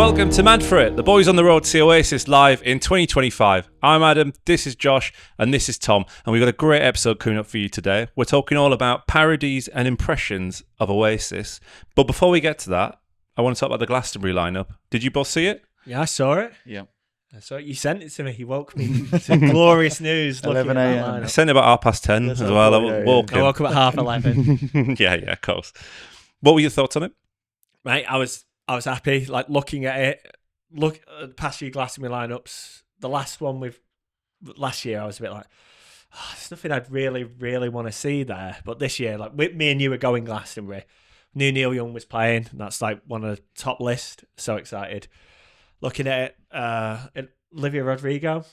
Welcome to Mad For It, the boys on the road to see Oasis live in 2025. I'm Adam, this is Josh, and this is Tom, and we've got a great episode coming up for you today. We're talking all about parodies and impressions of Oasis. But before we get to that, I want to talk about the Glastonbury lineup. Did you both see it? Yeah, I saw it. Yeah. So you sent it to me. You woke me to glorious news. 11 a.m. I sent it about 10:30 as well. I woke I woke up at 11:30. yeah, of course. What were your thoughts on it? Mate, I was happy. Like looking at it, look at the past few Glastonbury lineups. The last one with last year, I was a bit like, there's nothing I'd really want to see there. But this year, like me and you were going Glastonbury. Knew Neil Young was playing. That's like one of the top list. So excited. Looking at it, Olivia Rodrigo.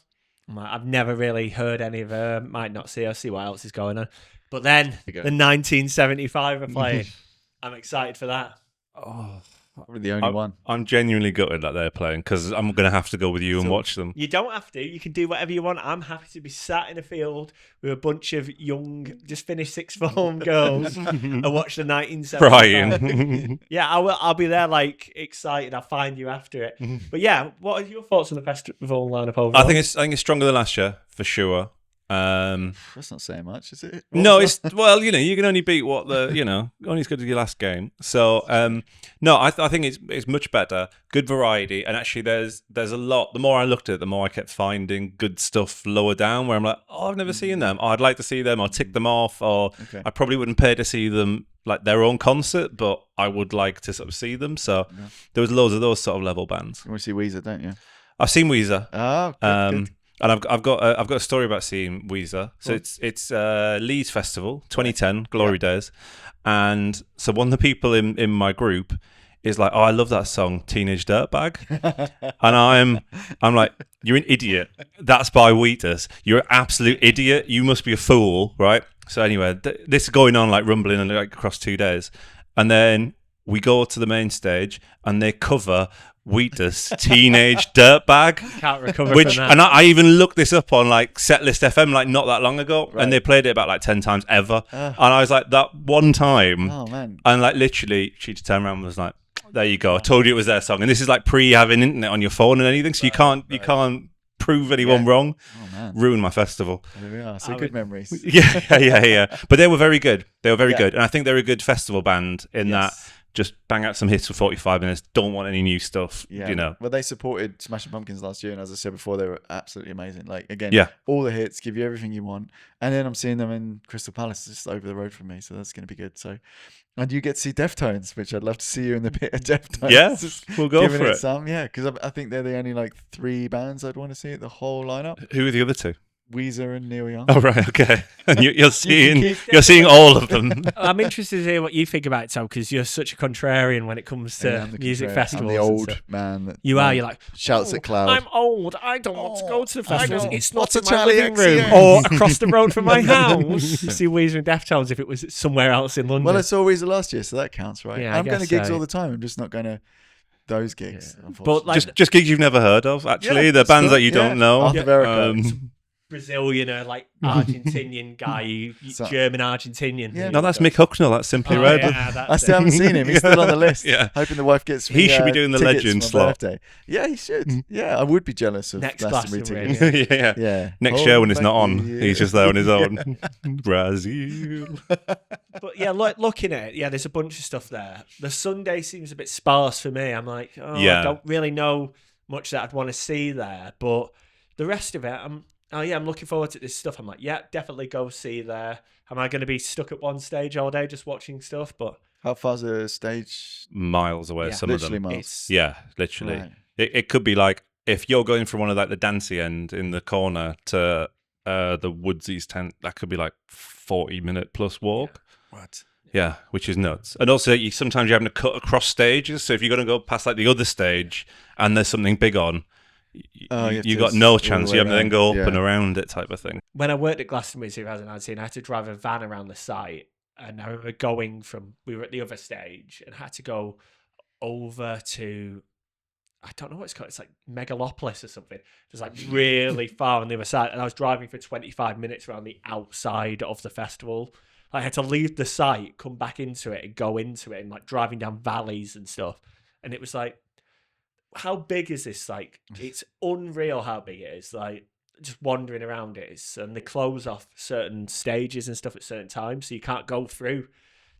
I'm like, I've never really heard any of her. Might not see her. See what else is going on. But then the 1975 are playing. I'm excited for that. Oh, we're the only one. I'm genuinely gutted that they're playing because I'm going to have to go with you and watch them. You don't have to. You can do whatever you want. I'm happy to be sat in a field with a bunch of young, just finished sixth form girls and watch the 1975. Brian. Yeah, I'll be there, like, excited. I'll find you after it. But yeah, what are your thoughts on the festival lineup overall? I think it's stronger than last year for sure. That's not saying much, is it? No, it's well, you can only beat what only as good as your last game. So no, I think it's much better, good variety, and actually there's a lot. The more I looked at it, the more I kept finding good stuff lower down where I'm like, I've never seen them. I'd like to see them. I'll tick them off, or I probably wouldn't pay to see them like their own concert, but I would like to sort of see them. So there was loads of those sort of level bands. You want to see Weezer, don't you? I've seen Weezer. Oh, good. And I've got a story about seeing Weezer. So it's Leeds Festival 2010 Glory Days, and so one of the people in my group is like, oh, I love that song Teenage Dirtbag, and I'm like, you're an idiot. That's by Wheatus. You're an absolute idiot. You must be a fool, right? So anyway, this is going on like rumbling like across 2 days, and then we go to the main stage and they cover Wheatus Teenage Dirtbag. Can't recover from that. And I even looked this up on like Setlist FM like not that long ago, and they played it about like 10 times ever. And I was like, that one time, oh man, and like literally she just turned around and was like, there you go, I told you it was their song. And this is like pre having internet on your phone and anything, so you can't prove anyone wrong. Oh man, ruin my festival. There we are. So good memories. Yeah. But they were very good. They were very good, and I think they're a good festival band in that. Just bang out some hits for 45 minutes. Don't want any new stuff, Well, they supported Smashing Pumpkins last year, and as I said before, they were absolutely amazing. Like, again, all the hits, give you everything you want. And then I'm seeing them in Crystal Palace, just over the road from me, so that's going to be good. So, and you get to see Deftones, which I'd love to see you in the pit of Deftones. Yeah, we'll go for it. Yeah, because I think they're the only like 3 bands I'd want to see at the whole lineup. Who are the other 2? Weezer and Neil Young. Oh right, okay. And you're seeing all of them. I'm interested to hear what you think about it, Tom, because you're such a contrarian when it comes to music festivals. I'm the old man that you're like shouts at cloud. I'm old. I don't want to go to the festivals. It's not in my Charlie living room or across the road from my house. See Weezer and Deftones if it was somewhere else in London. Well, I saw Weezer last year, so that counts, right? Yeah, I'm going to gigs all the time. I'm just not going to those gigs. But like, just gigs you've never heard of. Actually, the bands that you don't know. Brazilian, like Argentinian guy, German Argentinian. Yeah. No, that's Mick Hucknall. That's Simply Red. Yeah, I still haven't seen him. He's still on the list. Hoping the wife gets me. He should be doing the legend slot. Birthday. Yeah, he should. Yeah, I would be jealous of next Glastonbury tickets. Yeah. Next year when it's not on, he's just there on his own. Brazil. But yeah, looking at it, there's a bunch of stuff there. The Sunday seems a bit sparse for me. I'm like, I don't really know much that I'd want to see there. But the rest of it, I'm looking forward to this stuff. I'm like, definitely go see there. Am I going to be stuck at one stage all day just watching stuff? But how far's the stage? Miles away, some of them. Miles. Literally. Right. It could be like, if you're going from one of like the dancey end in the corner to the Woodsies tent, that could be like 40-minute plus walk. What? Yeah, which is nuts. And also, sometimes you're having to cut across stages. So if you're going to go past like the other stage and there's something big on, you got no chance. You have to then go up and around it, type of thing. When I worked at Glastonbury 2019, I had to drive a van around the site, and I remember we were at the other stage and had to go over to, I don't know what it's called. It's like Megalopolis or something. It's like really far on the other side, and I was driving for 25 minutes around the outside of the festival. I had to leave the site, come back into it, and go into it, and like driving down valleys and stuff. And it was like, how big is this? Like, it's unreal how big it is. Like, just wandering around it. And they close off certain stages and stuff at certain times, so you can't go through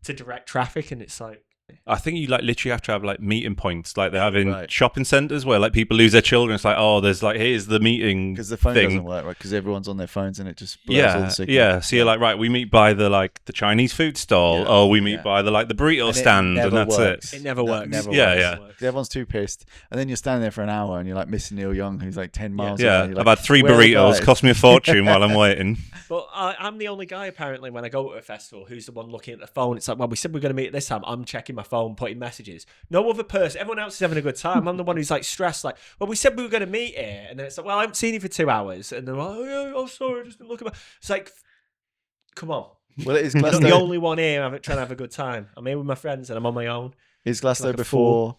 to direct traffic. And it's like, I think you like literally have to have like meeting points, like they have in Right. shopping centres where like people lose their children. It's like, oh, there's like, here's the meeting Because the phone thing. doesn't work, right? Because everyone's on their phones and it just blurs all the signal. Yeah. So you're like, right, we meet by the Chinese food stall, Yeah. or we meet by the burrito And it stand, never and that's works. it never works. Never Yeah, works. Everyone's too pissed, and then you're standing there for an hour and you're like missing Neil Young, who's like 10 miles away. Yeah, You're I've like, had 3 "Where are the burritos, guys?" cost me a fortune while I'm waiting. But I'm the only guy apparently when I go to a festival who's the one looking at the phone. It's like, well, we said we are going to meet at this time. I'm checking my phone, putting messages. No other person. Everyone else is having a good time. I'm the one who's like stressed. Like, well, we said we were going to meet here, and then it's like, well, I haven't seen you for 2 hours, and they're like, oh sorry, I just didn't look at my. It's like, come on. Well, it is I'm not Glasgow. the only one here trying to have a good time. I'm here with my friends, and I'm on my own. Is Glasgow like a before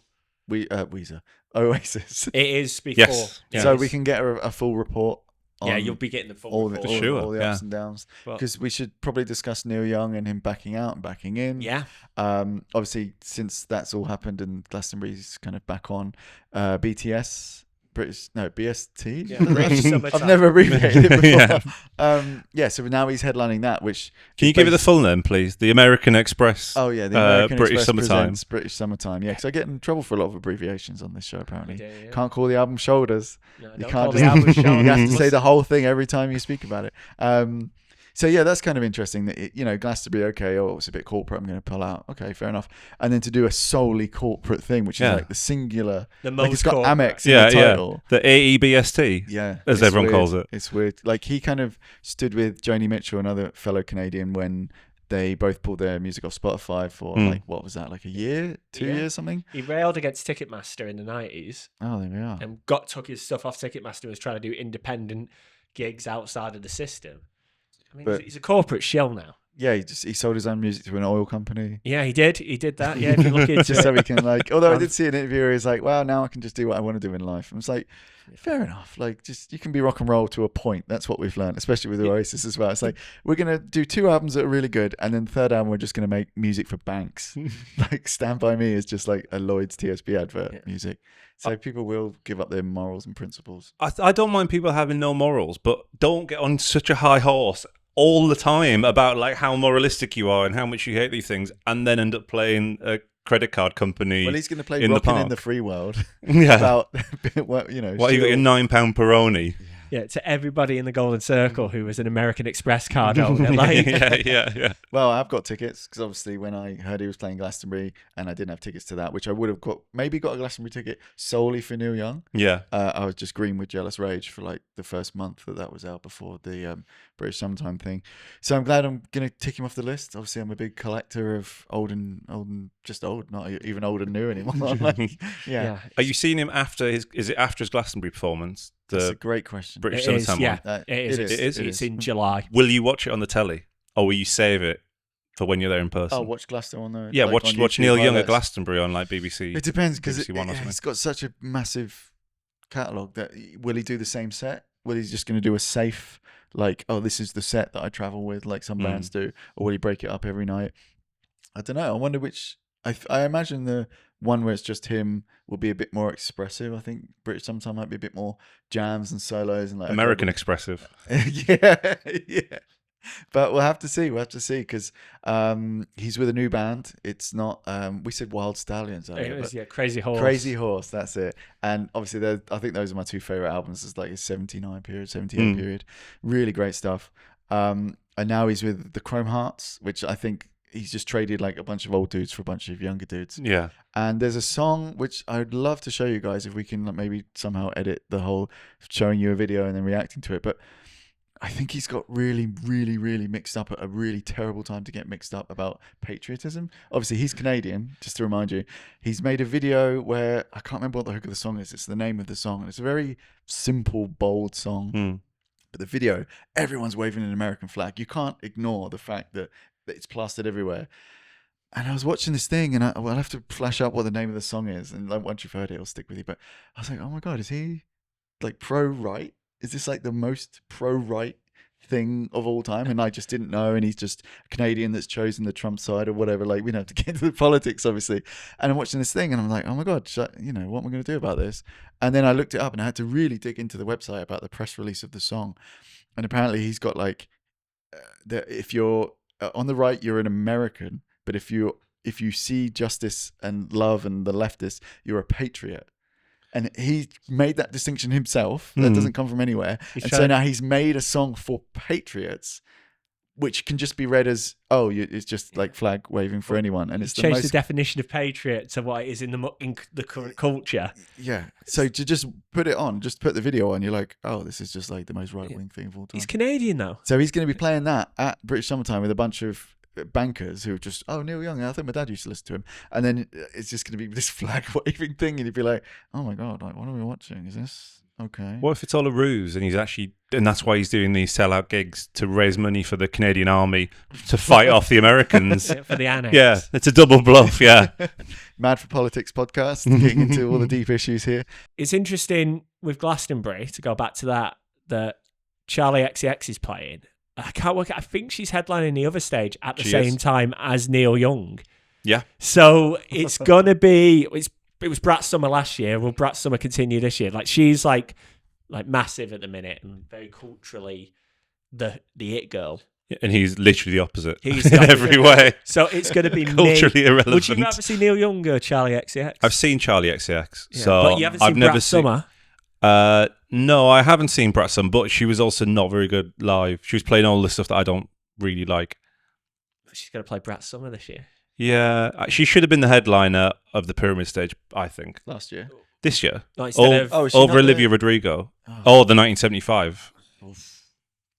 Weezer Oasis? It is before. Yes. Yeah. So we can get a full report. Yeah, on you'll be getting the full all report. all the ups and downs, because we should probably discuss Neil Young and him backing out and backing in. Yeah. Obviously, since that's all happened and Glastonbury's kind of back on, BST. Yeah, British Summertime. I've never abbreviated it before. Yeah. So now he's headlining that, which Can you give it the full name, please? The American Express. Oh yeah, the American British Express Summertime. presents British Summertime. Yeah, because I get in trouble for a lot of abbreviations on this show. Apparently, Yeah. can't call the album Shoulders. No, You don't can't call just. the album show. You have to say the whole thing every time you speak about it. So yeah, that's kind of interesting. That Glastonbury, okay, it's a bit corporate. I'm going to pull out. Okay, fair enough. And then to do a solely corporate thing, which is like the singular, The like it's most got corporate. Amex in the title. The AEBST. Yeah, as it's everyone weird. calls it. It's weird. Like he kind of stood with Joni Mitchell, another fellow Canadian, when they both pulled their music off Spotify for like, what was that, like a year, 2 years, something? He railed against Ticketmaster in the 90s Oh, there we are. and took his stuff off Ticketmaster and was trying to do independent gigs outside of the system. I mean, he's a corporate shell now. Yeah, he sold his own music to an oil company. Yeah, he did. He did that. Yeah, if you look into just it. so we can although I did see an interview where he's like, well, now I can just do what I want to do in life. And it's like, fair enough. Like, just you can be rock and roll to a point. That's what we've learned, especially with Oasis as well. It's like, we're going to do 2 albums that are really good. And then the 3rd album, we're just going to make music for banks. Like Stand By Me is just like a Lloyd's TSB advert music. So people will give up their morals and principles. I don't mind people having no morals, but don't get on such a high horse all the time about like how moralistic you are and how much you hate these things, and then end up playing a credit card company. Well, he's going to play in the Rockin' in park. the Free World. Yeah. About, what What, you got your £9 Peroni? Yeah, to everybody in the Golden Circle who was an American Express card owner. Like, yeah. Well, I've got tickets because obviously when I heard he was playing Glastonbury and I didn't have tickets to that, which I would have got a Glastonbury ticket solely for Neil Young. Yeah. I was just green with Jealous Rage for like the first month that was out before the British Summertime thing. So I'm glad I'm going to tick him off the list. Obviously, I'm a big collector of old and just old, not even old and new anymore. Like, yeah. Are you seeing him after is it after his Glastonbury performance? That's a great question. British it is, Summertime yeah. one. It is. It's in July. Will you watch it on the telly, or will you save it for when you're there in person? Oh, watch Glastonbury on the watch Neil Young at Glastonbury on like BBC. It depends because BBC One or something. it's got such a massive catalogue that will he do the same set? Will he just going to do a safe like, oh, this is the set that I travel with, like some bands do, or will he break it up every night? I don't know. I wonder which. I imagine the one where it's just him will be a bit more expressive. I think British Summertime might be a bit more jams and solos and like American expressive. yeah. But we'll have to see. Because he's with a new band. It's not. We said Wild Stallions. It was, Crazy Horse. Crazy Horse. That's it. And obviously, I think those are my 2 favorite albums. It's like his 79 period, 78 period. Really great stuff. And now he's with the Chrome Hearts, which I think he's just traded like a bunch of old dudes for a bunch of younger dudes. Yeah. And there's a song which I'd love to show you guys if we can like, maybe somehow edit the whole showing you a video and then reacting to it. But I think he's got really, really, really mixed up at a really terrible time to get mixed up about patriotism. Obviously, he's Canadian, just to remind you. He's made a video where, I can't remember what the hook of the song is. It's the name of the song. And it's a very simple, bold song. But the video, everyone's waving an American flag. You can't ignore the fact that it's plastered everywhere. And I was watching this thing, and I'll have to flash up what the name of the song is. And like, once you've heard it, it'll stick with you. But I was like, oh my God, is he like pro-right? Is this like the most pro-right thing of all time, and I just didn't know, and he's just a Canadian that's chosen the Trump side or whatever. Like, we don't have to get into the politics, obviously. And I'm watching this thing, and I'm like, oh my God, what am I going to do about this? And then I looked it up, and I had to really dig into the website about the press release of the song. And apparently he's got like, if you're on the right, you're an American, but if you see justice and love and the leftists, you're a patriot. And he made that distinction himself. That doesn't come from anywhere. So now he's made a song for patriots, which can just be read as, it's just like flag waving for anyone. And it's changed the definition of patriot to what it is in the current culture. Yeah. So to just put it on, just put the video on, you're like, oh, this is just like the most right-wing thing of all time. He's Canadian though. So he's going to be playing that at British Summertime with a bunch of bankers who are just, Neil Young, I think my dad used to listen to him, and then it's just going to be this flag waving thing, and you'd be like, oh my God, like, what are we watching? Is this okay? What if it's all a ruse and and that's why he's doing these sellout gigs to raise money for the Canadian army to fight off the Americans for the annex? Yeah, it's a double bluff. Yeah. Mad for Politics podcast, getting into all the deep issues here. It's interesting with Glastonbury, to go back to that Charlie XCX is playing. I can't work out. I think she's headlining the other stage at the same time as Neil Young. Yeah. So it's going to be... It was Brat Summer last year. Will Brat Summer continue this year? Like, she's like massive at the minute and very culturally the it girl. And he's literally the opposite. He's in every way. So it's going to be culturally irrelevant. Would you rather see Neil Young or Charlie XCX? I've seen Charlie XCX. Yeah, so but you haven't seen Brat Summer? No, I haven't seen Brat Summer, but she was also not very good live. She was playing all the stuff that I don't really like. She's going to play Brat Summer this year. Yeah, she should have been the headliner of the Pyramid Stage, I think. Last year? This year. No, over Olivia Rodrigo. Oh, the 1975.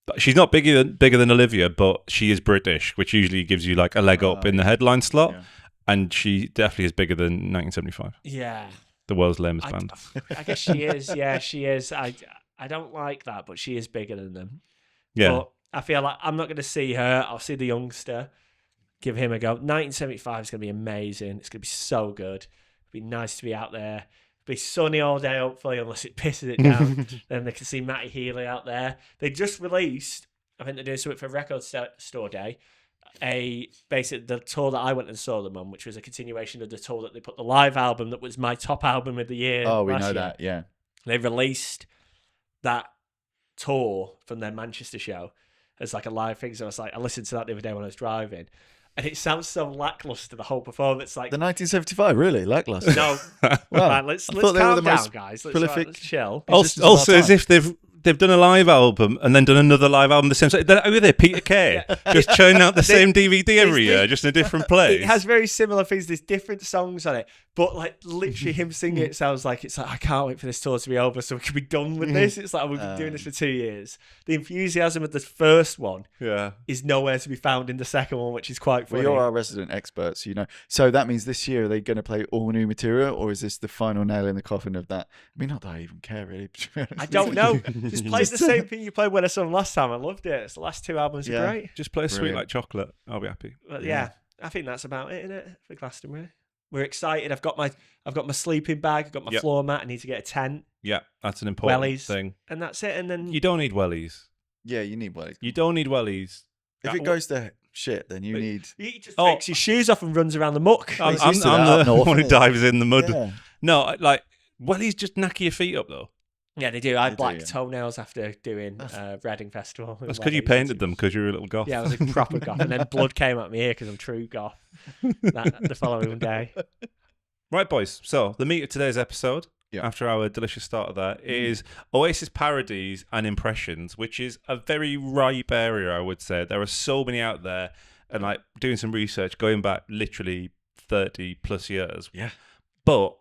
But she's not bigger than Olivia, but she is British, which usually gives you like a leg up in the headline slot. Yeah. And she definitely is bigger than 1975. Yeah. The world's lamest band. I guess she is. Yeah, she is. I don't like that, but she is bigger than them. Yeah. But I feel like I'm not going to see her. I'll see the youngster. Give him a go. 1975 is going to be amazing. It's going to be so good. It'll be nice to be out there. It'll be sunny all day, hopefully, unless it pisses it down. Then they can see Matty Healy out there. They just released, I think they're doing something for Record Store Day, basically the tour that I went and saw them on, which was a continuation of the tour that they put the live album that was my top album of the year. Oh, we know that, yeah. They released that tour from their Manchester show as like a live thing. So I listened to that the other day when I was driving. And it sounds so lackluster, the whole performance. Like the 1975, really lackluster. No, right, let's calm down, guys. Let's chill. Also, as if they've done a live album and then done another live album the same. Who are they? Peter Kay, just churning out the same DVD every year, just in a different place. It has very similar things. There's different songs on it, but like literally him singing it sounds like it's like, I can't wait for this tour to be over so we can be done with this. It's like we've been doing this for 2 years. The enthusiasm of the first one, is nowhere to be found in the second one, which is quite funny. Well, you're our resident experts, you know. So that means this year are they going to play all new material, or is this the final nail in the coffin of that? I mean, not that I even care really. I don't know. Just play the same thing you played when I saw them last time. I loved it. It's the last two albums are great. Just play Sweet Like Chocolate. I'll be happy. But yeah, I think that's about it, isn't it, for Glastonbury? We're excited. I've got my sleeping bag. I've got my floor mat. I need to get a tent. Yeah, that's an important thing. And that's it. And then you don't need wellies. Yeah, you need wellies. You don't need wellies. If it goes to shit, then you need. He just takes his shoes off and runs around the muck. I'm the one who dives in the mud. Yeah. No, like wellies just knack your feet up though. Yeah, they do. I had black toenails after doing Reading Festival. That's because you painted them because you're a little goth. Yeah, I was a proper goth. And then blood came out my ear because I'm true goth the following day. Right, boys. So the meat of today's episode, after our delicious start of that, is Oasis parodies and impressions, which is a very ripe area, I would say. There are so many out there. And like doing some research, going back literally 30 plus years. Yeah. But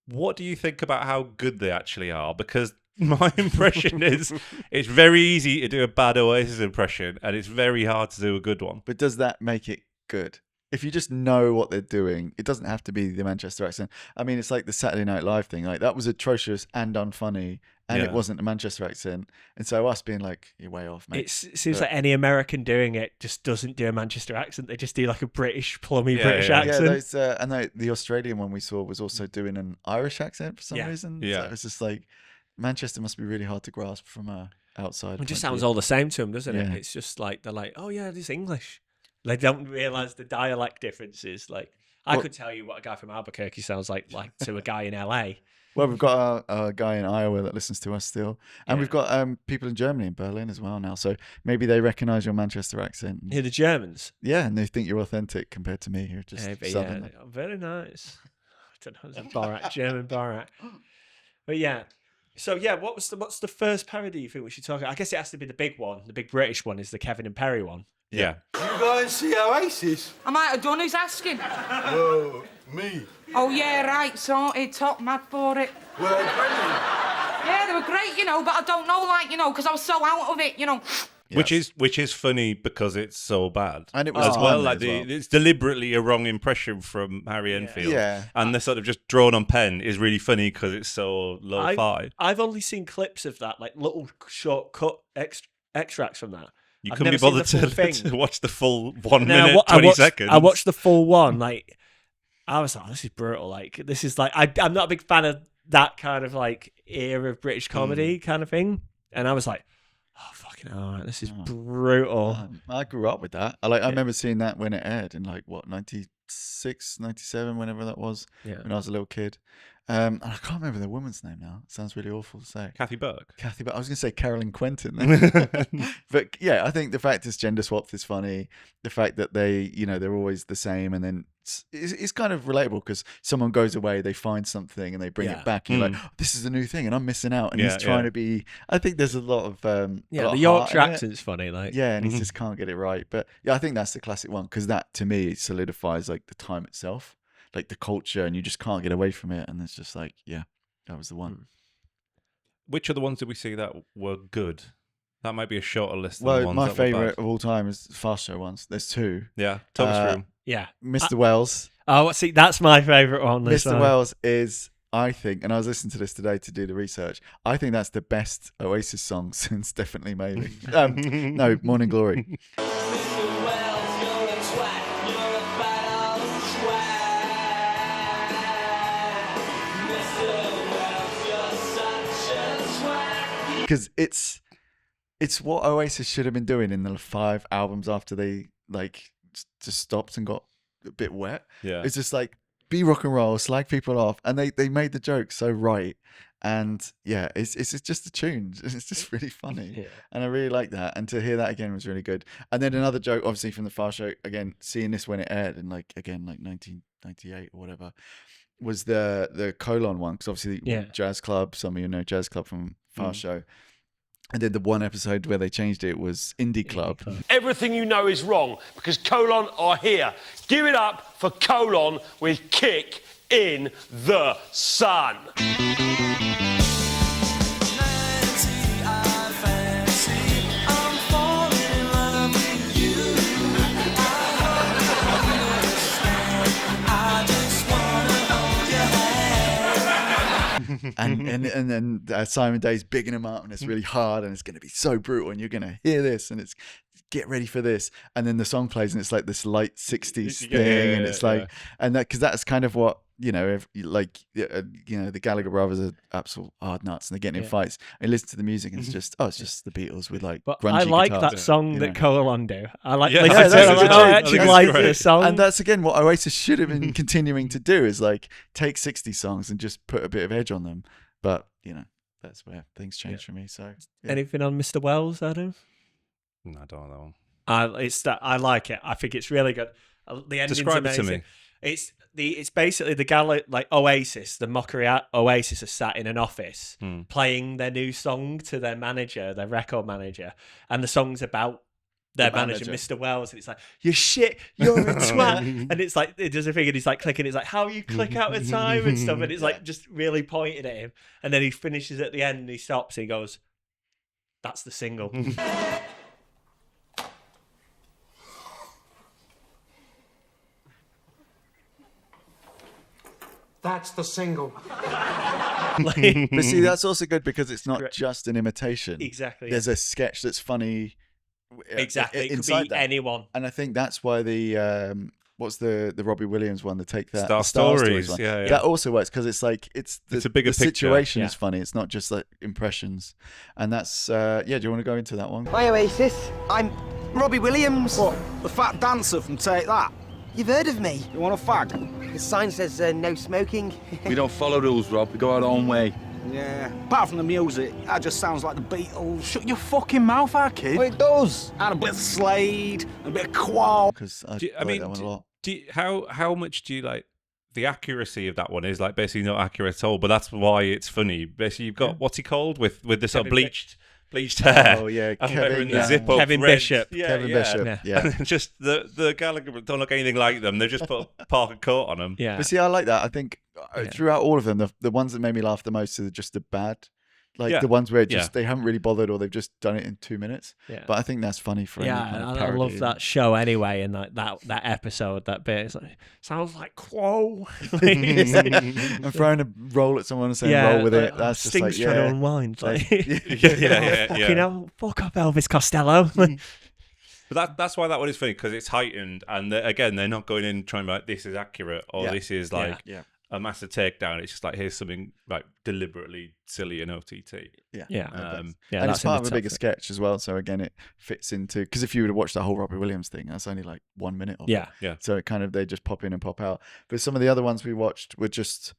what do you think about how good they actually are? Because my impression is it's very easy to do a bad Oasis impression and it's very hard to do a good one. But does that make it good? If you just know what they're doing, it doesn't have to be the Manchester accent. I mean, it's like the Saturday Night Live thing. Like that was atrocious and unfunny, and it wasn't a Manchester accent. And so us being like, you're way off, mate. It seems like any American doing it just doesn't do a Manchester accent. They just do like a British, plummy British accent. Yeah, and the Australian one we saw was also doing an Irish accent for some reason. Yeah. So it was just like, Manchester must be really hard to grasp from a outside. It just sounds all the same to them, doesn't it? Yeah. It's just like they're like, oh yeah, this English. They don't realise the dialect differences. Like I could tell you what a guy from Albuquerque sounds like to a guy in LA. Well, we've got a guy in Iowa that listens to us still, and we've got people in Germany and Berlin as well now. So maybe they recognise your Manchester accent. Here, the Germans. Yeah, and they think you're authentic compared to me, who are just southern. Yeah, very nice. I don't know, it's a Borat, German Borat. But yeah. So yeah, what's the first parody you think we should talk about? I guess it has to be the big one. The big British one is the Kevin and Perry one. Yeah. You go and see Oasis? I might have done, who's asking? Oh, me. Oh, yeah, right, sorted, top, mad for it. Were they brilliant? Yeah, they were great, but I don't know, because I was so out of it, Yes. Which is funny because it's so bad, And it was as well. timely as It's deliberately a wrong impression from Harry Enfield. Yeah. And the sort of just drawn on pen is really funny because it's so lo-fi. I've only seen clips of that, like little short cut extracts from that. You I've couldn't be never seen bothered the full thing. to watch the full 1 No, minute, 20 seconds. I watched the full one. Like, I was like, this is brutal. Like, this is like, I'm not a big fan of that kind of like era of British comedy kind of thing. And I was like, oh, fucking hell, right, this is brutal. I grew up with that. I remember seeing that when it aired in 96, 97, whenever that was, when I was a little kid. And I can't remember the woman's name now. It sounds really awful to say. Kathy Burke. But I was going to say Carolyn Quentin. But yeah, I think the fact it's gender swapped is funny. The fact that they, they're always the same, and then it's kind of relatable because someone goes away, they find something, and they bring it back. And you're like, oh, this is the new thing, and I'm missing out. And he's trying to be. I think there's a lot of the Yorkshire accent's funny, like and he just can't get it right. But yeah, I think that's the classic one because that to me solidifies like the time itself. Like the culture, and you just can't get away from it, and it's just like, yeah, that was the one. Which of the ones did we see that were good? That might be a shorter list. Than Well, the ones my that were favourite bad. of all time is the Fast Show ones. There's two. Yeah, Thomas Room. Yeah, Mr. Wells. Oh, see, that's my favourite one. Mr. Wells is, I think, and I was listening to this today to do the research. I think that's the best Oasis song since Definitely Maybe. No, Morning Glory. Because it's what Oasis should have been doing in the 5 albums after they just stopped and got a bit wet. Yeah, it's just like be rock and roll, slag people off, and they made the joke so right. And yeah, it's just the tune. It's just really funny, and I really like that. And to hear that again was really good. And then another joke, obviously from the Fast Show, again seeing this when it aired in 1998 or whatever, was the colon one because obviously Jazz Club. Some of you know Jazz Club from Fast Show. And then the one episode where they changed it was Indie Club. Everything you know is wrong because Colon are here. Give it up for Colon with Kick in the Sun. And then Simon Day's bigging him up, and it's really hard, and it's going to be so brutal, and you're going to hear this, and it's get ready for this, and then the song plays, and it's like this light 60s thing, and it's like, and that because that's kind of what the Gallagher brothers are absolute hard nuts, and they're getting in fights. And you listen to the music, and it's just it's the Beatles with like grungy I like guitars, that song that Colon do. I like. I actually like the song, and that's again what Oasis should have been continuing to do is like take 60 songs and just put a bit of edge on them. But that's where things change for me. So anything on Mr. Wells, Adam? No, I don't know. I like it. I think it's really good. The ending's Describe amazing. it to me. It's basically the Oasis, the mockery Oasis are sat in an office playing their new song to their manager, their record manager, and the song's about their manager, Mr. Wells, and it's like, you're shit, you're a twat, and it's like it does a thing, and he's like clicking, it's like how you click out of time and stuff, and it's like just really pointing at him, and then he finishes at the end, and he stops, and he goes, "That's the single." That's the single. But see, that's also good because it's not just an imitation. Exactly. There's a sketch that's funny. Exactly. It could inside be that. anyone. And I think that's why the what's the Robbie Williams one? The Take That Star Stories Stories. one. Yeah. That also works because it's like it's a bigger the picture. situation is funny. It's not just like impressions, and that's Do you want to go into that one? Hi Oasis, I'm Robbie Williams. What? The fat dancer from Take That? You've heard of me? You want a fag? The sign says no smoking. We don't follow rules, Rob. We go our own way. Yeah. Apart from the music, that just sounds like the Beatles. Shut your fucking mouth, our kid. Well, it does. And a bit of Slade, a bit of Qual. Because I like that one a lot. How much do you like the accuracy of that one? Is like basically not accurate at all, but that's why it's funny. Basically, you've got what's he called with the sort of bleached hair. Oh yeah, and Kevin, the zip up Kevin red. Bishop. Kevin Bishop. Yeah. And just the Gallagher don't look anything like them. They just put a Parker coat on them. Yeah. But see, I like that. I think throughout all of them, the ones that made me laugh the most are just the bad. Like the ones where they haven't really bothered or they've just done it in 2 minutes. Yeah. But I think that's funny for any kind of I parody. love that show anyway, and like that episode, that bit. It's like, sounds like Quo. I'm throwing a roll at someone and saying roll with it. That's just Sting's like, trying to unwind. Like, Fucking hell, fuck up Elvis Costello. But that's why that one is funny, because it's heightened, and again, they're not going in trying to be like, this is accurate or this is like a massive takedown. It's just like, here's something like deliberately silly and OTT. And it's part of a bigger sketch as well. So again, it fits into, because if you would have watched that whole Robbie Williams thing, that's only like 1 minute of it. Yeah. So it kind of, they just pop in and pop out. But some of the other ones we watched were just,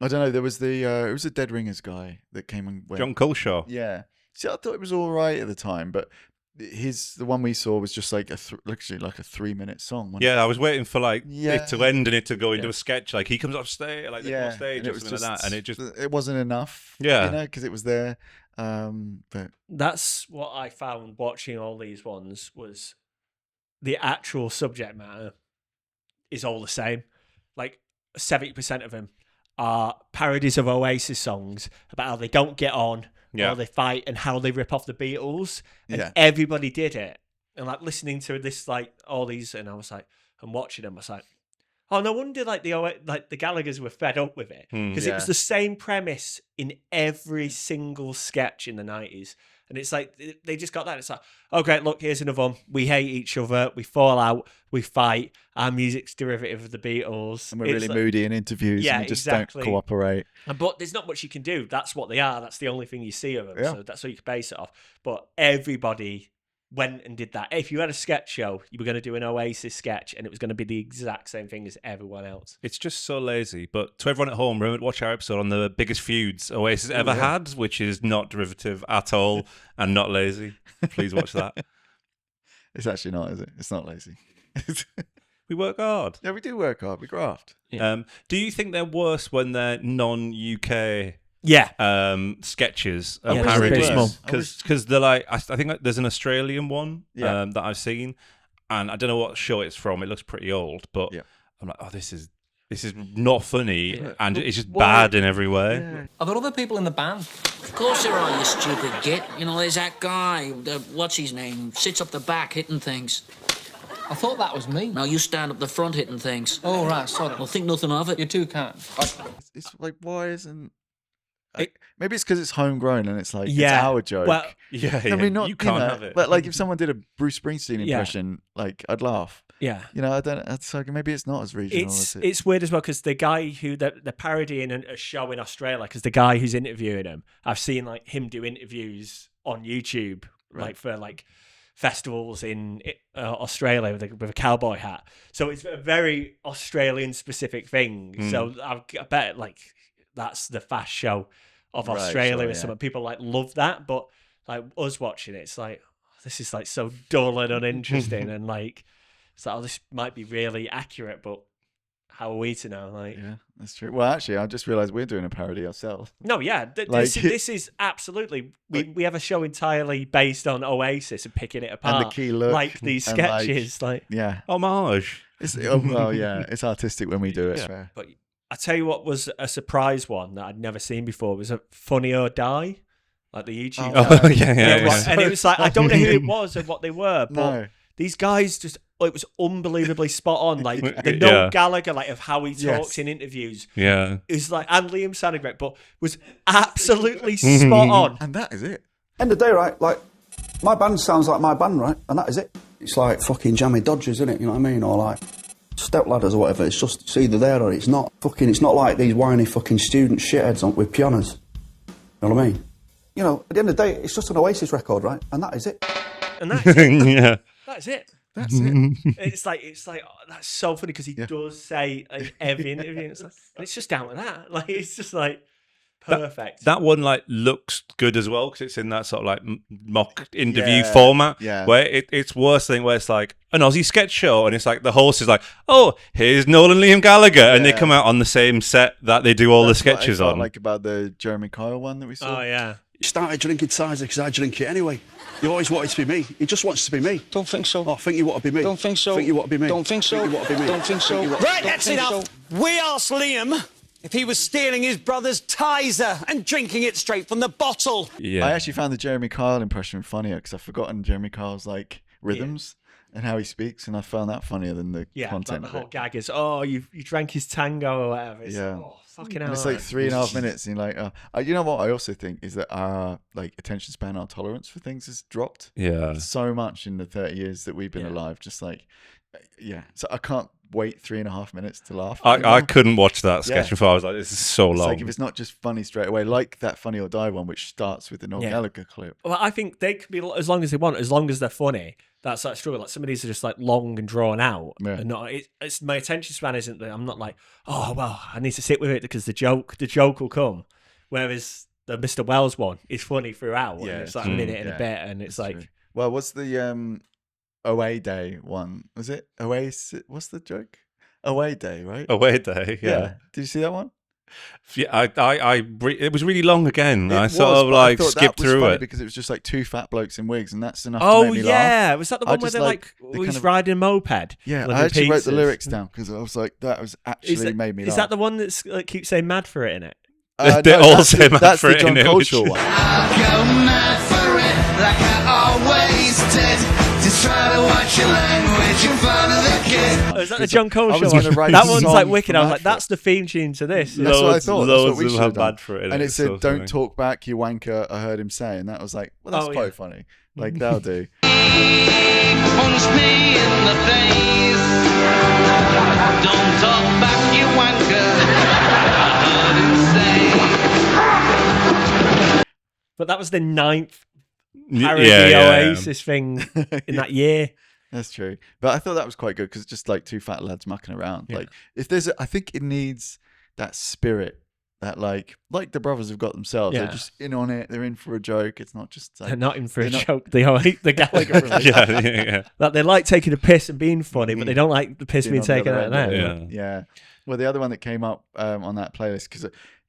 I don't know. There was it was a Dead Ringers guy that came and went. John Culshaw. Yeah. See, I thought it was all right at the time, but the one we saw was just like literally like a 3-minute song. I was waiting for like it to end and it to go into a sketch. Like he comes off stage, like they come off stage or something like that, and it wasn't enough. Yeah, because it was there. But that's what I found watching all these ones was the actual subject matter is all the same. Like 70% of them are parodies of Oasis songs about how they don't get on. How they fight and how they rip off the Beatles, and everybody did it. And like listening to this, like all these, and I was like, and watching them, I was like, oh, no wonder like the Gallaghers were fed up with it, because it was the same premise in every single sketch in the 90s. And it's like they just got that. It's like, okay, look, here's another one. We hate each other. We fall out. We fight. Our music's derivative of the Beatles. And we're really moody in interviews. And we just don't cooperate. But there's not much you can do. That's what they are. That's the only thing you see of them. So that's what you can base it off. But everybody went and did that. If you had a sketch show, you were going to do an Oasis sketch, and it was going to be the exact same thing as everyone else. It's just so lazy. But to everyone at home, remember, watch our episode on the biggest feuds Oasis ever had, which is not derivative at all and not lazy. Please watch that. It's actually not, is it? It's not lazy. We work hard. Yeah, we do work hard. We graft. Do you think they're worse when they're non-UK sketches and parodies? Because they're like, I think there's an Australian one that I've seen, and I don't know what show it's from. It looks pretty old, but I'm like, oh, this is not funny, and it's just bad in every way. Are there other people in the band? Of course there are, you stupid git. You know, there's that guy, what's his name, sits up the back hitting things. I thought that was me. No, you stand up the front hitting things. Oh, right, sorry. Well, think nothing of it. You're too kind. It's like, why isn't... maybe it's because it's homegrown and it's like, it's our joke. Well, I mean, not, you can't have it. But like, if someone did a Bruce Springsteen impression, like, I'd laugh. Yeah. You know, I don't... It's like, maybe it's not as regional as it... It's weird as well, because the guy who... They're parodying a show in Australia, because the guy who's interviewing him, I've seen like him do interviews on YouTube, like for like festivals in Australia with a cowboy hat. So it's a very Australian specific thing. So I bet like that's the fast show of Australia or something. People like love that, but like us watching it, it's like, this is like so dull and uninteresting, and like, it's like, oh, this might be really accurate, but how are we to know? Like, yeah, that's true. Well, actually, I just realised we're doing a parody ourselves. No, yeah, this is absolutely. We have a show entirely based on Oasis and picking it apart, and the key look, like these sketches, like homage. It's artistic when we do it. Yeah. But I tell you what was a surprise one that I'd never seen before. It was a Funny or Die, like the YouTube. And it was like, I don't know who it was and what they were, but these guys just. It was unbelievably spot on, like the Noel Gallagher, like of how he talks in interviews. Yeah, it was like, and Liam sounded great, but was absolutely spot on. And that is it. End of the day, right? Like my band sounds like my band, right? And that is it. It's like fucking Jammy Dodgers, isn't it? You know what I mean? Or like stepladders or whatever. It's just it's either there or it's not. It's not like these whiny fucking student shitheads on with pianos. You know what I mean? You know, at the end of the day, it's just an Oasis record, right? And that is it. And that's it. Yeah. That's it. That's it. It's like oh, that's so funny because he does say in every interview, and it's just down to that. Like it's just like perfect. That one like looks good as well because it's in that sort of like mock interview format. Yeah. Where it's worse thing where it's like an Aussie sketch show and it's like the host is like, oh, here's Noel and Liam Gallagher, and they come out on the same set that they do all the sketches what I felt on. like about the Jeremy Kyle one that we saw. Oh yeah. You started drinking cider because I drink it anyway. You always wanted to be me. He just wants to be me. Don't think so. Oh, think you want to be me. Don't think so. Think you want to be me. Don't think so. Think you want to be me. Don't think so. Right, that's enough. We asked Liam if he was stealing his brother's Tizer and drinking it straight from the bottle. Yeah. I actually found the Jeremy Kyle impression funnier because I've forgotten Jeremy Kyle's like rhythms and how he speaks, and I found that funnier than the content. Like the whole gag is, oh, you drank his tango or whatever. It's, Yeah. oh, fucking hell. And it's like 3.5 minutes, and you're like, you know what? I also think is that our like attention span, our tolerance for things has dropped. Yeah. So much in the 30 years that we've been alive. Just like, So I can't wait 3.5 minutes to laugh. I couldn't watch that sketch before. I was like, this is so long. It's like if it's not just funny straight away, like that Funny or Die one, which starts with the Noel Gallagher clip. Well, I think they can be as long as they want, as long as they're funny. That's that struggle. Like some of these are just like long and drawn out, and not. It's my attention span isn't that I'm not like, oh well, I need to sit with it because the joke will come. Whereas the Mr. Wells one is funny throughout, and it's like a minute and a bit, and it's like, true. Well, what's the Away Day one? Was it Oasis? What's the joke? Away Day, right? Away Day, yeah. Did you see that one? Yeah, it was really long again. I sort of like skipped through it because it was just like two fat blokes in wigs, and that's enough to make me laugh. Was that the one where they're like he's riding a moped? Yeah, I actually wrote the lyrics down because I was like, that was actually made me laugh. Is that the one that's like keeps saying "mad for it" in it? They all say "mad for it" in it. That's the John Culture one. I'll go mad for it like I always did. Just try to watch your language in front of the kid. Oh, is that the John Culture one? That one's like wicked. I was like, that's the theme tune to this. That's what I thought. Loads that's what we of should them have have done. bad for it. And it said, "Don't talk back, you wanker." I heard him say, and that was like, well, that's quite funny. Like that'll do. Punch me in the face. Don't talk back, you wanker. I heard him say. But that was the 9th parody Oasis thing in that year. That's true, but I thought that was quite good because it's just like two fat lads mucking around. Like if there's, I think it needs that spirit that like the brothers have got themselves. They're just in on it. They're in for a joke. It's not just like, they're not in for a joke. They hate the Gallagher brothers. yeah. Like they like taking a piss and being funny, but they don't like the piss being taken out of them. Yeah. Well, the other one that came up on that playlist because.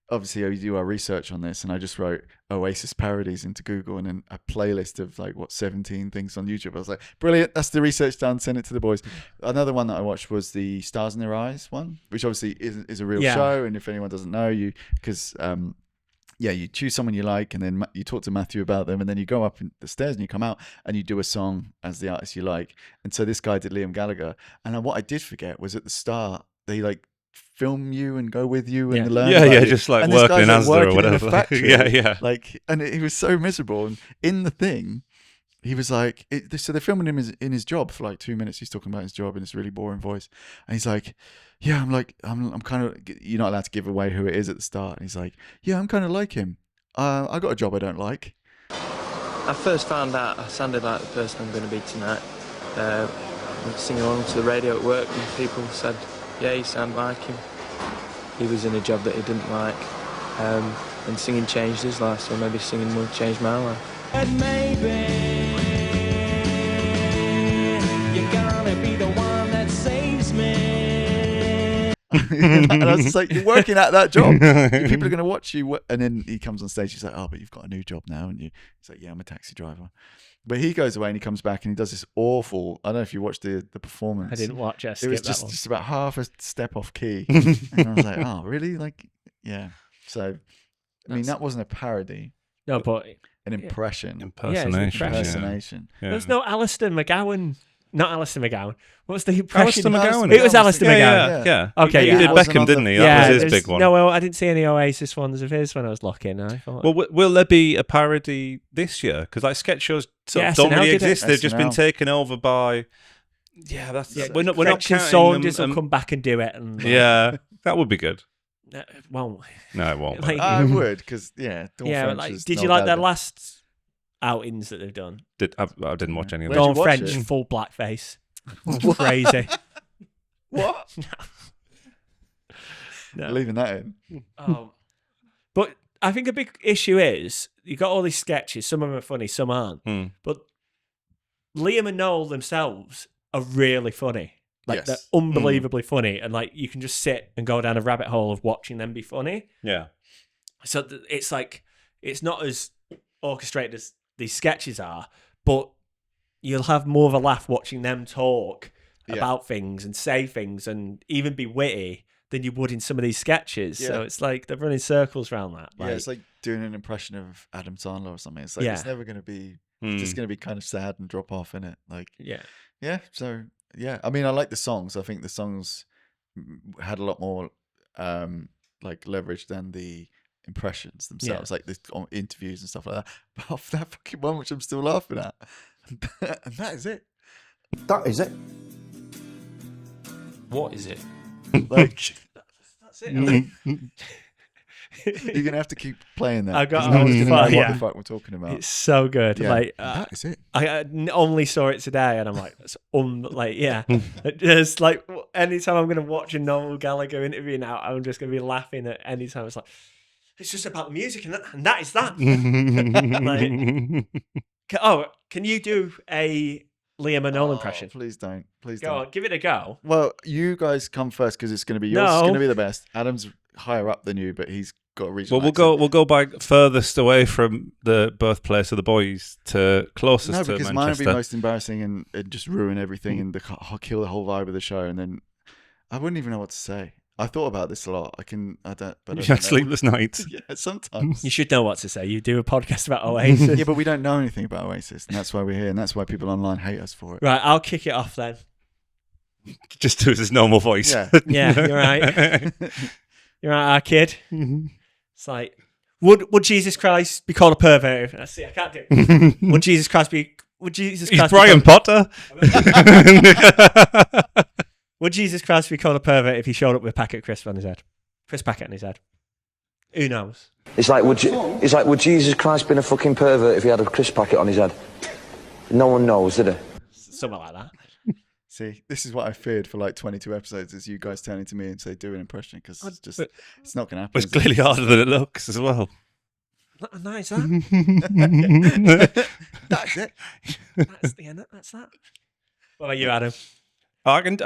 Obviously, we do our research on this, and I just wrote Oasis parodies into Google and then a playlist of 17 things on YouTube. I was like, brilliant, that's the research done, send it to the boys. Another one that I watched was the Stars in Their Eyes one, which obviously is a real show, and if anyone doesn't know, you choose someone you like, and then you talk to Matthew about them, and then you go up the stairs and you come out and you do a song as the artist you like. And so this guy did Liam Gallagher, and what I did forget was at the start, they film you and go with you and learn about you. Just like and working in Asda or whatever. In a factory, yeah. And he was so miserable. And in the thing, he was like, so they're filming him in his job for like 2 minutes. He's talking about his job in this really boring voice, and he's like, "Yeah, I'm kind of. You're not allowed to give away who it is at the start." And he's like, "Yeah, I'm kind of like him. I got a job I don't like." I first found out I sounded like the person I'm going to be tonight. I was singing along to the radio at work, and people said, "Yeah, you sound like him." He was in a job that he didn't like, and singing changed his life, so maybe singing will change my life. And maybe you're gonna be the one that saves me. And I was just like, you're working at that job. People are going to watch you. And then he comes on stage. He's like, "Oh, but you've got a new job now." And he's like, "Yeah, I'm a taxi driver." But he goes away and he comes back and he does this awful. I don't know if you watched the performance. I didn't watch it. It was just about half a step off key. And I was like, "Oh, really?" Yeah. So, I mean, that wasn't a parody. No, but an impression. Impersonation. Yeah. There's no Alistair McGowan. Not Alistair McGowan. What's the impression? Alistair McGowan. It was Alistair McGowan. Yeah. Okay. He did Beckham, didn't he? That was his big one. No, I didn't see any Oasis ones of his when I was looking. I thought, well, will there be a parody this year? Because sketch shows don't really exist. They've just been taken over by Yeah, that's we're not counting Saunders them, will come back and do it. And yeah, that would be good. Won't. No, it won't. Like- I would, because Dawn But French did is you Noel like their Gallagher. last outings that they've done? I didn't watch any of Where'd them. you Dawn watch French, it? full blackface. Crazy. What? No. Leaving that in. But I think a big issue is you got all these sketches. Some of them are funny, some aren't. But Liam and Noel themselves are really funny. Like they're unbelievably funny, and like you can just sit and go down a rabbit hole of watching them be funny. Yeah. So it's like it's not as orchestrated as these sketches are, but you'll have more of a laugh watching them talk about things and say things and even be witty than you would in some of these sketches. Yeah. So it's like they're running circles around that. Yeah, it's like doing an impression of Adam Sandler or something. It's like it's never going to be. It's just going to be kind of sad and drop off in it. Like yeah. So yeah, I mean, I like the songs. I think the songs had a lot more like leverage than the impressions themselves, like the interviews and stuff like that. But off that fucking one, which I'm still laughing at, and that is it. That is it. What is it? Like that's it. You're gonna have to keep playing that. I got 'cause no one's gonna know yeah. what the fuck we're talking about. It's so good. Yeah. Like that is it. I only saw it today, and I'm like, that's like yeah. It's like anytime I'm gonna watch a Noel Gallagher interview now, I'm just gonna be laughing at any time. It's like it's just about the music, and that is that. Can you do a Liam and Noel impression? Please don't. Please go don't. on, give it a go. Well, you guys come first because it's going to be yours. It's going to be the best. Adam's higher up than you, but he's got a regional. Well, we'll go by furthest away from the birthplace of the boys to closest no, to because Manchester. mine would be most embarrassing and just ruin everything and kill the whole vibe of the show. And then I wouldn't even know what to say. I thought about this a lot. I don't. But You had sleepless nights. Yeah, sometimes. You should know what to say. You do a podcast about Oasis. Yeah, but we don't know anything about Oasis, and that's why we're here, and that's why people online hate us for it. Right, I'll kick it off then. Just do his normal voice. Yeah, yeah, you're right. You're right, our kid. It's like, would Jesus Christ be called a pervert? I see, I can't do it. Would Jesus Christ be? He's Brian Potter. Would Jesus Christ be called a pervert if he showed up with a packet of crisps on his head? Crisp packet on his head. Who knows? It's like, would Jesus Christ been a fucking pervert if he had a crisp packet on his head? No one knows, did he? Something like that. See, this is what I feared for like 22 episodes: is you guys turning to me and say, "Do an impression," because it's not going to happen. It's clearly harder than it looks as well. Nice, That's it. That's the end. That's that. What about you, Adam? I think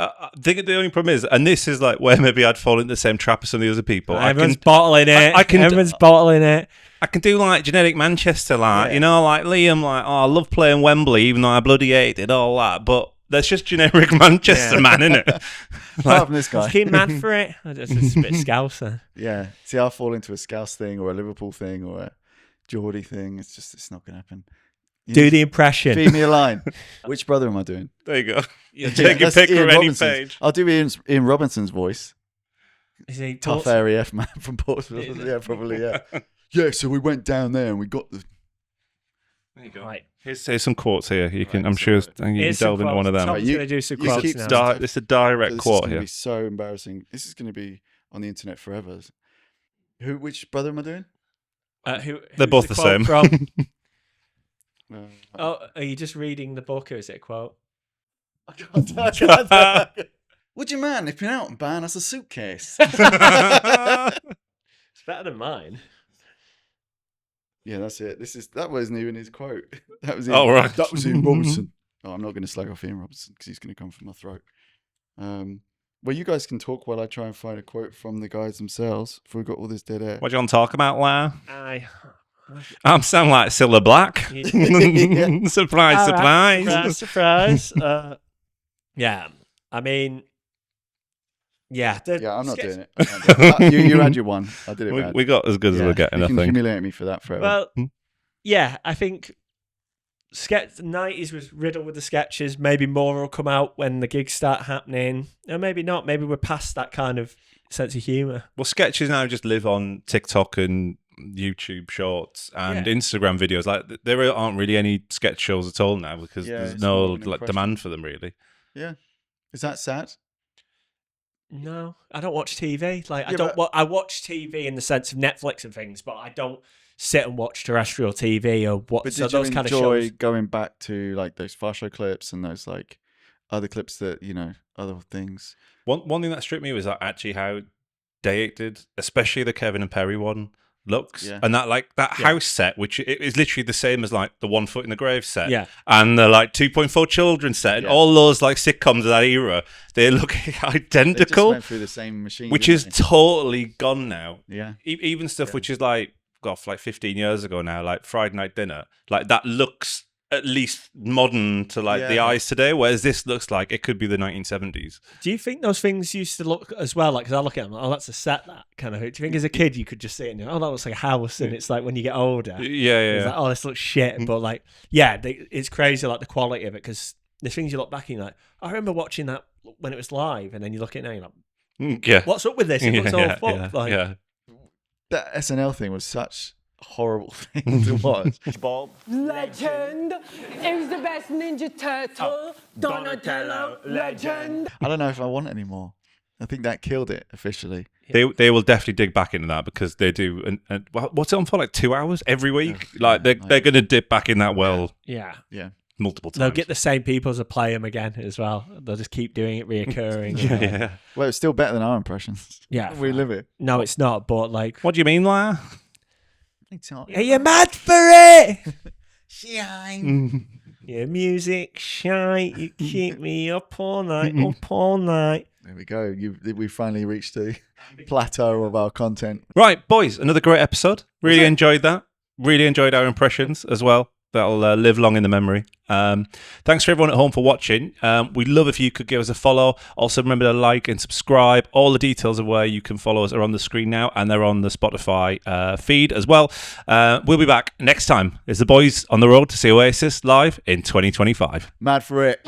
the only problem is, and this is like where maybe I'd fall into the same trap as some of the other people. Everyone's bottling it. Everyone's bottling it. I can do like Genetic Manchester, like you know, like Liam, like I love playing Wembley, even though I bloody hated all that. But that's just generic Manchester, man, isn't it? Apart from this guy, keep mad for it. It's a bit Scouser. Yeah. See, I'll fall into a Scouse thing or a Liverpool thing or a Geordie thing. It's not going to happen. Do the impression. Feed me a line. Which brother am I doing? There you go. You take a pick from any page. I'll do Ian Robinson's voice. Is he tough area F man from Portsmouth? Yeah, probably. Yeah. Yeah. So we went down there and we got the. There you go. Right. Here's some quotes here. You can. I'm sure you can delve into one of them. Tom's going to do some quotes now. This is a direct quote here. This is going to be so embarrassing. This is going to be on the internet forever. Which brother am I doing? They're both the same. From? Are you just reading the book or is it a quote? Would you man nipping out and buying us a suitcase? It's better than mine. Yeah, that's it. That wasn't even his quote. That was right. That was Ian Robinson. Oh, I'm not going to slag off Ian Robinson because he's going to come from my throat. Well, you guys can talk while I try and find a quote from the guys themselves. If we've got all this dead air. What do you want to talk about, Lau? I'm sound like Cilla Black. Surprise. Surprise. Yeah. I mean, yeah. I'm not doing it. You had your one. I did it bad. We got as good as we're getting, I You can think. humiliate me for that forever. Well, yeah, I think the 90s was riddled with the sketches. Maybe more will come out when the gigs start happening. Or maybe not. Maybe we're past that kind of sense of humour. Well, sketches now just live on TikTok and YouTube shorts and Instagram videos. Like there aren't really any sketch shows at all now because there's no demand for them really. Yeah. Is that sad? No, I don't watch TV. Like, Yeah, I watch TV in the sense of Netflix and things, but I don't sit and watch terrestrial TV or what. But So did you those kind of enjoy shows. going back to like those Fast Show clips and those like other clips that other things? One thing that struck me was that actually how dated, especially the Kevin and Perry one, looks. Yeah. And that house set, which it is literally the same as like the 1 Foot in the Grave set, Yeah. and the like 2.4 Children set, and all those like sitcoms of that era, they look identical. They just went through the same machine, which didn't is they? totally gone now. Yeah. Even stuff which is like, gosh, like 15 years ago now, like Friday Night Dinner, like that looks at least modern to like the eyes today, whereas this looks like it could be the 1970s. Do you think those things used to look as well? Like, because I look at them, oh, that's a set, that kind of. Do you think as a kid you could just sit and go, oh, that looks like a house, and it's like when you get older, it's like, oh, this looks shit, but like, it's crazy, like the quality of it, because there's things you look back and you're like, I remember watching that when it was live, and then you look at it now, you're like, what's up with this? It looks all fucked. That SNL thing was such a horrible thing to watch. Bob. Legend. It was the best Ninja Turtle. Donatello. Legend. I don't know if I want it anymore. I think that killed it officially. They will definitely dig back into that because they do. What's it on for? Like 2 hours every week? Like they're going to dip back in that well. Yeah. Multiple times. They'll get the same people to play them again as well. They'll just keep doing it reoccurring. Well, it's still better than our impressions. Yeah. We live it. No, it's not. But like, what do you mean, Lair? Are you mad for it? Shine. Your music shite. You keep me up all night, up all night. There we go. We finally reached the plateau of our content. Right, boys, another great episode. Really enjoyed that. Really enjoyed our impressions as well. That'll live long in the memory. Thanks for everyone at home for watching. We'd love if you could give us a follow. Also, remember to like and subscribe. All the details of where you can follow us are on the screen now, and they're on the Spotify feed as well. We'll be back next time as the boys on the road to see Oasis live in 2025. Mad for it.